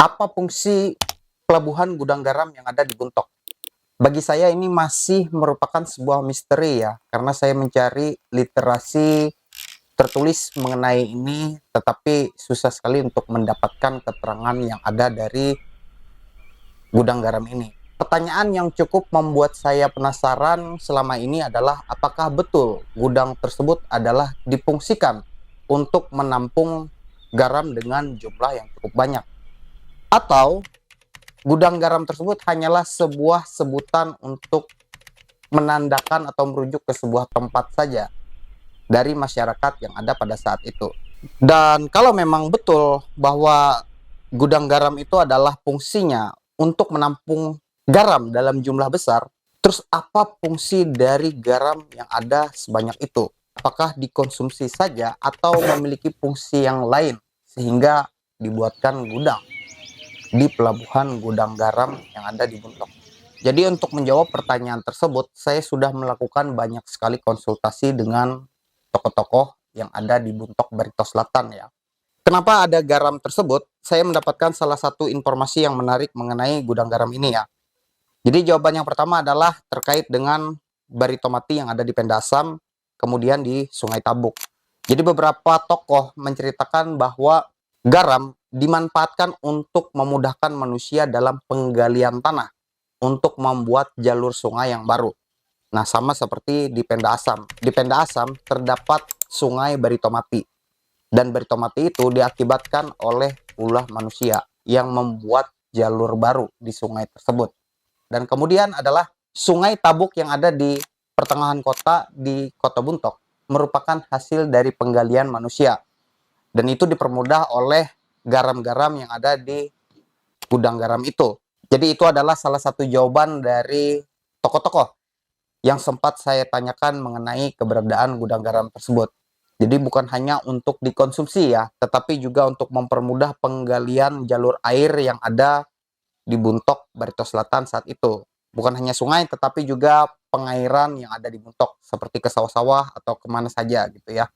Apa fungsi pelabuhan gudang garam yang ada di Buntok? Bagi saya ini masih merupakan sebuah misteri ya, karena saya mencari literasi tertulis mengenai ini, tetapi susah sekali untuk mendapatkan keterangan yang ada dari gudang garam ini. Pertanyaan yang cukup membuat saya penasaran selama ini adalah apakah betul gudang tersebut adalah difungsikan untuk menampung garam dengan jumlah yang cukup banyak, atau gudang garam tersebut hanyalah sebuah sebutan untuk menandakan atau merujuk ke sebuah tempat saja dari masyarakat yang ada pada saat itu. Dan kalau memang betul bahwa gudang garam itu adalah fungsinya untuk menampung garam dalam jumlah besar, terus apa fungsi dari garam yang ada sebanyak itu? Apakah dikonsumsi saja atau memiliki fungsi yang lain sehingga dibuatkan gudang di pelabuhan gudang garam yang ada di Buntok? Jadi untuk menjawab pertanyaan tersebut, saya sudah melakukan banyak sekali konsultasi dengan tokoh-tokoh yang ada di Buntok Barito Selatan ya. Kenapa ada garam tersebut? Saya mendapatkan salah satu informasi yang menarik mengenai gudang garam ini ya. Jadi jawaban yang pertama adalah terkait dengan Barito Mati yang ada di Pendasam, kemudian di Sungai Tabuk. Jadi beberapa tokoh menceritakan bahwa garam dimanfaatkan untuk memudahkan manusia dalam penggalian tanah untuk membuat jalur sungai yang baru. Nah, sama seperti di Penda Asam. Di Penda Asam terdapat sungai Barito Mati. Dan Barito Mati itu diakibatkan oleh ulah manusia yang membuat jalur baru di sungai tersebut. Dan kemudian adalah Sungai Tabuk yang ada di pertengahan kota di Kota Buntok merupakan hasil dari penggalian manusia. Dan itu dipermudah oleh garam-garam yang ada di gudang garam itu. Jadi itu adalah salah satu jawaban dari tokoh-tokoh yang sempat saya tanyakan mengenai keberadaan gudang garam tersebut. Jadi bukan hanya untuk dikonsumsi ya, tetapi juga untuk mempermudah penggalian jalur air yang ada di Buntok Barito Selatan saat itu. Bukan hanya sungai, tetapi juga pengairan yang ada di Buntok, seperti ke sawah-sawah atau kemana saja gitu ya.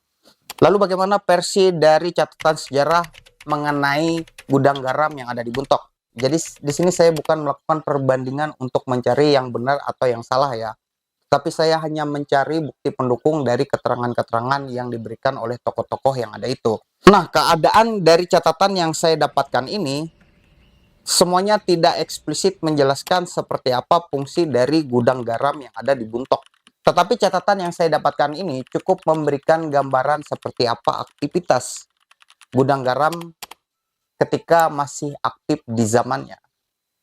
Lalu bagaimana versi dari catatan sejarah mengenai gudang garam yang ada di Buntok? Jadi di sini saya bukan melakukan perbandingan untuk mencari yang benar atau yang salah ya. Tapi saya hanya mencari bukti pendukung dari keterangan-keterangan yang diberikan oleh tokoh-tokoh yang ada itu. Nah, keadaan dari catatan yang saya dapatkan ini, semuanya tidak eksplisit menjelaskan seperti apa fungsi dari gudang garam yang ada di Buntok. Tetapi catatan yang saya dapatkan ini cukup memberikan gambaran seperti apa aktivitas gudang garam ketika masih aktif di zamannya.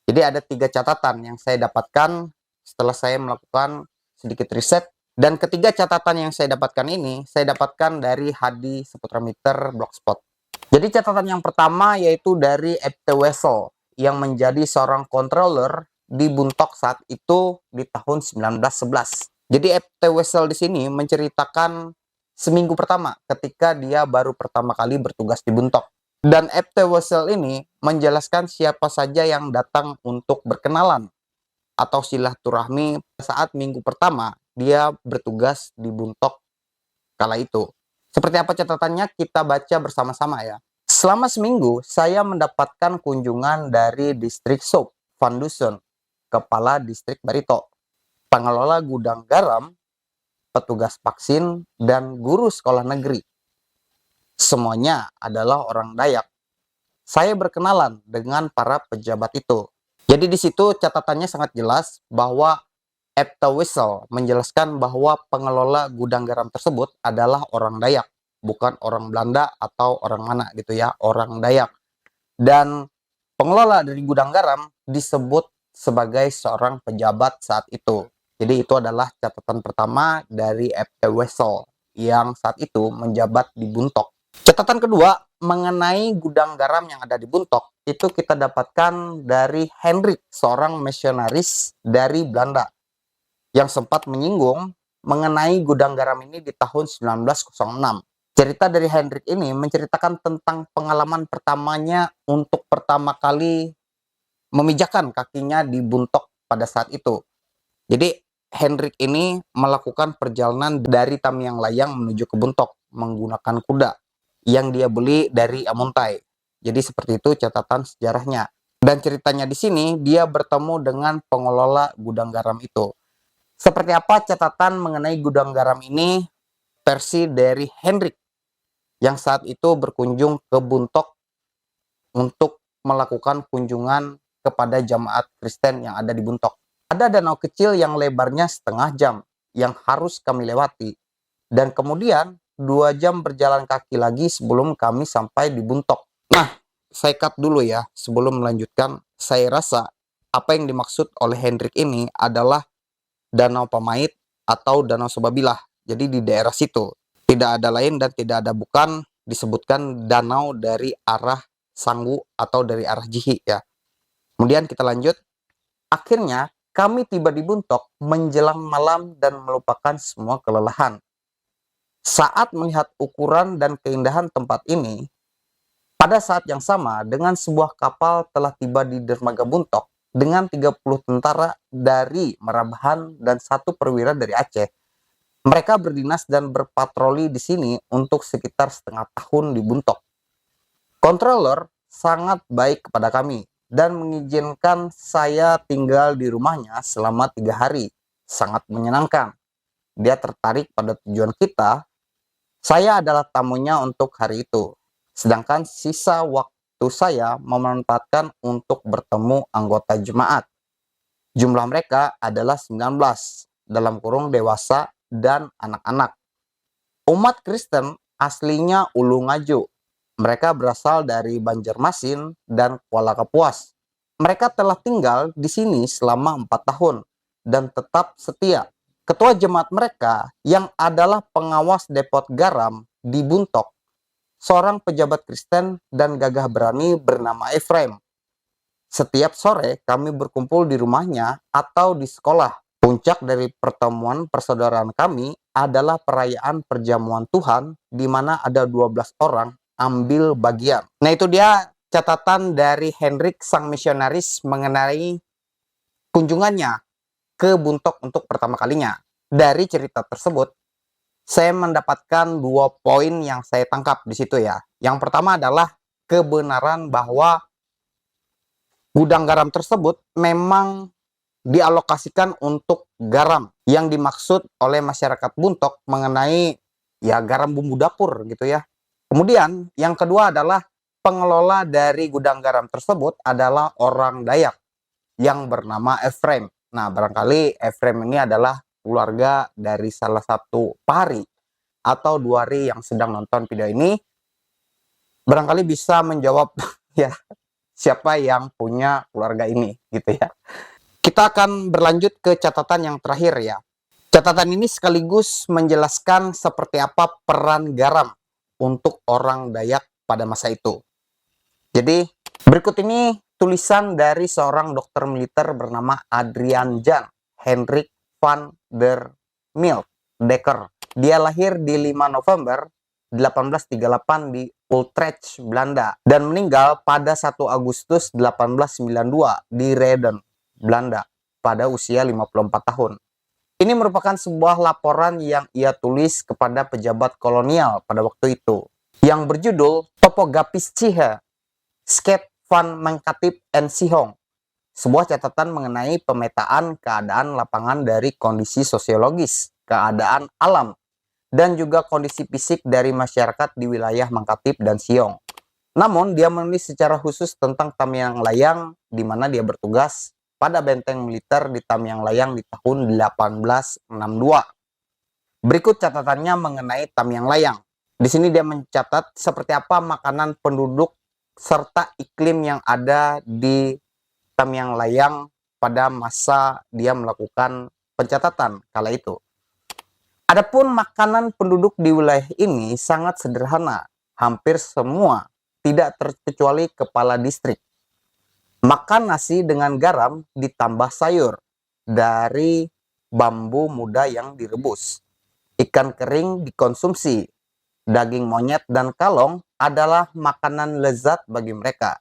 Jadi ada 3 catatan yang saya dapatkan setelah saya melakukan sedikit riset. Dan ketiga catatan yang saya dapatkan ini, saya dapatkan dari Hadi Seputra Meter Blogspot. Jadi catatan yang pertama yaitu dari FT Wessel yang menjadi seorang controller di Buntok saat itu di tahun 1911. Jadi FT Wessel di sini menceritakan seminggu pertama ketika dia baru pertama kali bertugas di Buntok. Dan FT Wessel ini menjelaskan siapa saja yang datang untuk berkenalan atau silaturahmi saat minggu pertama dia bertugas di Buntok kala itu. Seperti apa catatannya kita baca bersama-sama ya. Selama seminggu saya mendapatkan kunjungan dari Distrik Soap, Van Dusen, Kepala Distrik Barito, pengelola gudang garam, petugas vaksin, dan guru sekolah negeri. Semuanya adalah orang Dayak. Saya berkenalan dengan para pejabat itu. Jadi di situ catatannya sangat jelas bahwa Epta Wissel menjelaskan bahwa pengelola gudang garam tersebut adalah orang Dayak, bukan orang Belanda atau orang mana gitu ya, orang Dayak. Dan pengelola dari gudang garam disebut sebagai seorang pejabat saat itu. Jadi itu adalah catatan pertama dari Epta Wissel yang saat itu menjabat di Buntok. Catatan kedua mengenai gudang garam yang ada di Buntok itu kita dapatkan dari Hendrik, seorang misionaris dari Belanda yang sempat menyinggung mengenai gudang garam ini di tahun 1906. Cerita dari Hendrik ini menceritakan tentang pengalaman pertamanya untuk pertama kali memijakan kakinya di Buntok pada saat itu. Jadi Hendrik ini melakukan perjalanan dari Tamiang Layang menuju ke Buntok menggunakan kuda yang dia beli dari Amuntai. Jadi seperti itu catatan sejarahnya. Dan ceritanya di sini dia bertemu dengan pengelola gudang garam itu. Seperti apa catatan mengenai gudang garam ini versi dari Hendrik yang saat itu berkunjung ke Buntok untuk melakukan kunjungan kepada jemaat Kristen yang ada di Buntok. Ada danau kecil yang lebarnya setengah jam yang harus kami lewati. Dan kemudian 2 jam berjalan kaki lagi sebelum kami sampai di Buntok. Nah, saya cut dulu ya sebelum melanjutkan. Saya rasa apa yang dimaksud oleh Hendrik ini adalah Danau Pamait atau Danau Sobabilah. Jadi di daerah situ. Tidak ada lain dan tidak ada bukan disebutkan danau dari arah Sanggu atau dari arah Jihi ya. Kemudian kita lanjut. Akhirnya kami tiba di Buntok menjelang malam dan melupakan semua kelelahan. Saat melihat ukuran dan keindahan tempat ini, pada saat yang sama dengan sebuah kapal telah tiba di dermaga Buntok dengan 30 tentara dari Marabahan dan 1 perwira dari Aceh. Mereka berdinas dan berpatroli di sini untuk sekitar setengah tahun di Buntok. Controller sangat baik kepada kami dan mengizinkan saya tinggal di rumahnya selama 3 hari. Sangat menyenangkan. Dia tertarik pada tujuan kita. Saya adalah tamunya untuk hari itu. Sedangkan sisa waktu saya memanfaatkan untuk bertemu anggota jemaat. Jumlah mereka adalah 19, dalam kurung dewasa dan anak-anak. Umat Kristen aslinya Ulu Ngaju. Mereka berasal dari Banjarmasin dan Kuala Kapuas. Mereka telah tinggal di sini selama 4 tahun dan tetap setia. Ketua jemaat mereka yang adalah pengawas depot garam di Buntok, seorang pejabat Kristen dan gagah berani bernama Ephraim. Setiap sore kami berkumpul di rumahnya atau di sekolah. Puncak dari pertemuan persaudaraan kami adalah perayaan perjamuan Tuhan di mana ada 12 orang ambil bagian. Nah, itu dia catatan dari Hendrik sang misionaris mengenai kunjungannya ke Buntok untuk pertama kalinya. Dari cerita tersebut, saya mendapatkan 2 poin yang saya tangkap di situ ya. Yang pertama adalah kebenaran bahwa gudang garam tersebut memang dialokasikan untuk garam yang dimaksud oleh masyarakat Buntok mengenai ya garam bumbu dapur gitu ya. Kemudian yang kedua adalah pengelola dari gudang garam tersebut adalah orang Dayak yang bernama Ephraim. Nah, barangkali Ephraim ini adalah keluarga dari salah satu pari atau duari yang sedang nonton video ini. Barangkali bisa menjawab ya siapa yang punya keluarga ini gitu ya. Kita akan berlanjut ke catatan yang terakhir ya. Catatan ini sekaligus menjelaskan seperti apa peran garam untuk orang Dayak pada masa itu. Jadi berikut ini tulisan dari seorang dokter militer bernama Adrian Jan Hendrik van der Milk Dekker. Dia lahir di 5 November 1838 di Utrecht, Belanda dan meninggal pada 1 Agustus 1892 di Reden, Belanda pada usia 54 tahun. Ini merupakan sebuah laporan yang ia tulis kepada pejabat kolonial pada waktu itu yang berjudul Topografische Sket van Mengkatip en Sihong, sebuah catatan mengenai pemetaan keadaan lapangan dari kondisi sosiologis, keadaan alam, dan juga kondisi fisik dari masyarakat di wilayah Mangkatip dan Siong. Namun, dia menulis secara khusus tentang Tamyang Layang, di mana dia bertugas pada benteng militer di Tamyang Layang di tahun 1862. Berikut catatannya mengenai Tamyang Layang. Di sini dia mencatat seperti apa makanan penduduk serta iklim yang ada di Tamyang Layang pada masa dia melakukan pencatatan kala itu. Adapun makanan penduduk di wilayah ini sangat sederhana, hampir semua, tidak terkecuali kepala distrik. Makan nasi dengan garam ditambah sayur dari bambu muda yang direbus. Ikan kering dikonsumsi. Daging monyet dan kalong adalah makanan lezat bagi mereka.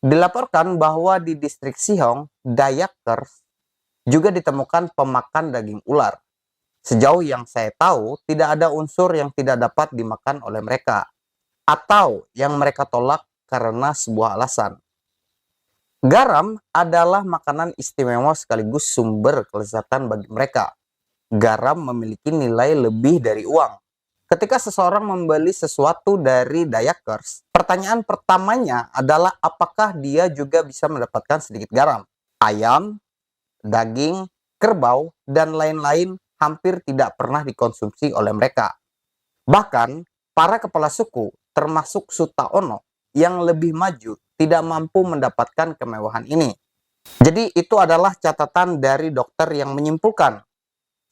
Dilaporkan bahwa di distrik Sihong, Dayakers, juga ditemukan pemakan daging ular. Sejauh yang saya tahu, tidak ada unsur yang tidak dapat dimakan oleh mereka, atau yang mereka tolak karena sebuah alasan. Garam adalah makanan istimewa sekaligus sumber kelezatan bagi mereka. Garam memiliki nilai lebih dari uang. Ketika seseorang membeli sesuatu dari Dayakers, pertanyaan pertamanya adalah apakah dia juga bisa mendapatkan sedikit garam. Ayam, daging, kerbau, dan lain-lain hampir tidak pernah dikonsumsi oleh mereka. Bahkan, para kepala suku, termasuk Sutaono, yang lebih maju, tidak mampu mendapatkan kemewahan ini. Jadi itu adalah catatan dari dokter yang menyimpulkan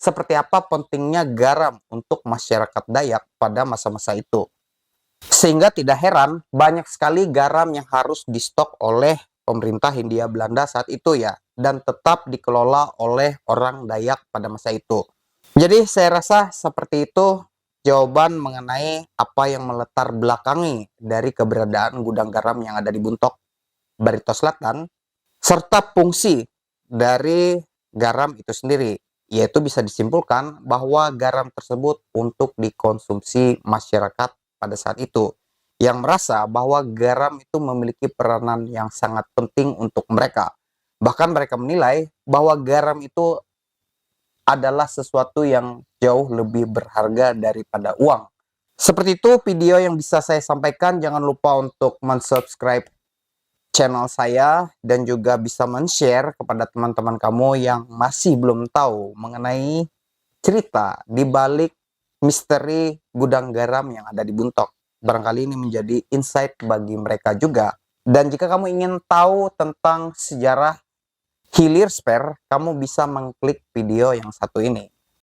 seperti apa pentingnya garam untuk masyarakat Dayak pada masa-masa itu. Sehingga tidak heran banyak sekali garam yang harus di-stok oleh pemerintah Hindia Belanda saat itu ya, dan tetap dikelola oleh orang Dayak pada masa itu. Jadi saya rasa seperti itu jawaban mengenai apa yang melatar belakangi dari keberadaan gudang garam yang ada di Buntok, Barito Selatan, serta fungsi dari garam itu sendiri, yaitu bisa disimpulkan bahwa garam tersebut untuk dikonsumsi masyarakat pada saat itu, yang merasa bahwa garam itu memiliki peranan yang sangat penting untuk mereka. Bahkan mereka menilai bahwa garam itu adalah sesuatu yang jauh lebih berharga daripada uang. Seperti itu video yang bisa saya sampaikan. Jangan lupa untuk mensubscribe channel saya dan juga bisa men-share kepada teman-teman kamu yang masih belum tahu mengenai cerita di balik misteri gudang garam yang ada di Buntok. Barangkali ini menjadi insight bagi mereka juga. Dan jika kamu ingin tahu tentang sejarah Hilir Spare, kamu bisa mengklik video yang satu ini.